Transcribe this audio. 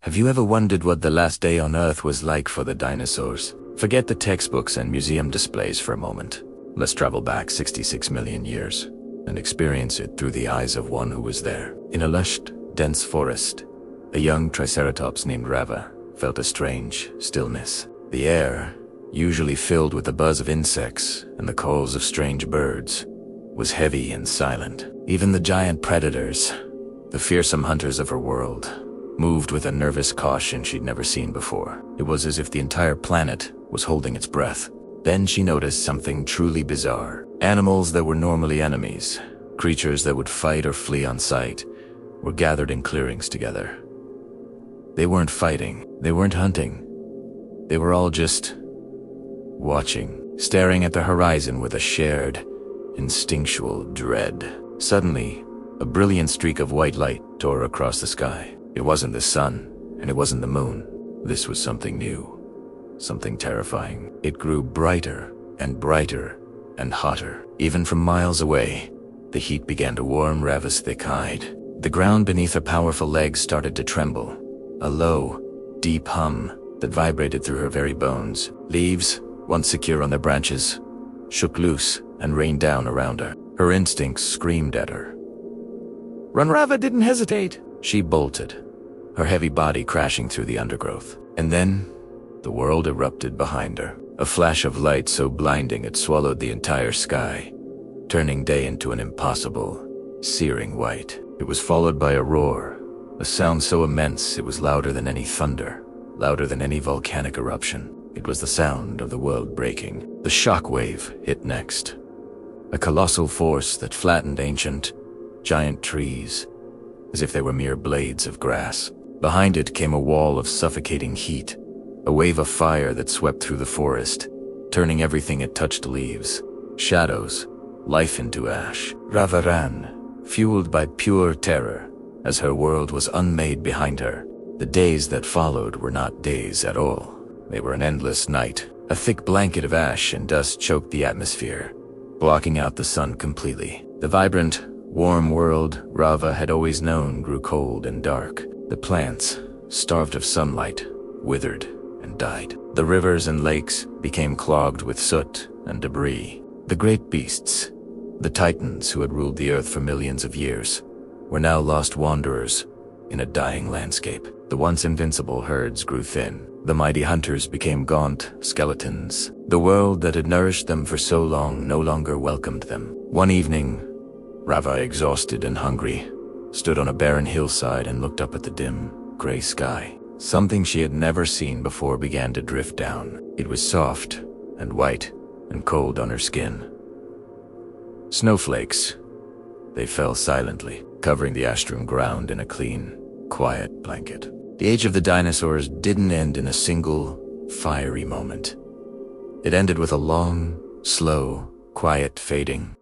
Have you ever wondered what the last day on Earth was like for the dinosaurs? Forget the textbooks and museum displays for a moment. Let's travel back 66 million years and experience it through the eyes of one who was there. In a lush, dense forest, a young triceratops named Rava felt a strange stillness. The air, usually filled with the buzz of insects and the calls of strange birds, was heavy and silent. Even the giant predators, the fearsome hunters of her world, moved with a nervous caution she'd never seen before. It was as if the entire planet was holding its breath. Then she noticed something truly bizarre. Animals that were normally enemies, creatures that would fight or flee on sight, were gathered in clearings together. They weren't fighting, they weren't hunting. They were all just watching, staring at the horizon with a shared, instinctual dread. Suddenly, a brilliant streak of white light tore across the sky. It wasn't the sun, and it wasn't the moon. This was something new, something terrifying. It grew brighter and brighter and hotter. Even from miles away, the heat began to warm Rava's thick hide. The ground beneath her powerful legs started to tremble, a low, deep hum that vibrated through her very bones. Leaves, once secure on their branches, shook loose and rained down around her. Her instincts screamed at her. Run! Rava didn't hesitate. She bolted, her heavy body crashing through the undergrowth. And then, the world erupted behind her. A flash of light so blinding it swallowed the entire sky, turning day into an impossible, searing white. It was followed by a roar, a sound so immense it was louder than any thunder, louder than any volcanic eruption. It was the sound of the world breaking. The shock wave hit next, a colossal force that flattened ancient, giant trees, as if they were mere blades of grass. Behind it came a wall of suffocating heat, a wave of fire that swept through the forest, turning everything it touched to leaves, shadows, life into ash. Rava ran, fueled by pure terror, as her world was unmade behind her. The days that followed were not days at all. They were an endless night. A thick blanket of ash and dust choked the atmosphere, blocking out the sun completely. The vibrant, warm world Rava had always known grew cold and dark. The plants, starved of sunlight, withered and died. The rivers and lakes became clogged with soot and debris. The great beasts, the titans who had ruled the earth for millions of years, were now lost wanderers in a dying landscape. The once invincible herds grew thin. The mighty hunters became gaunt skeletons. The world that had nourished them for so long no longer welcomed them. One evening, Rava, exhausted and hungry, stood on a barren hillside and looked up at the dim, gray sky. Something she had never seen before began to drift down. It was soft and white and cold on her skin. Snowflakes. They fell silently, covering the astrum ground in a clean, quiet blanket. The age of the dinosaurs didn't end in a single, fiery moment. It ended with a long, slow, quiet fading.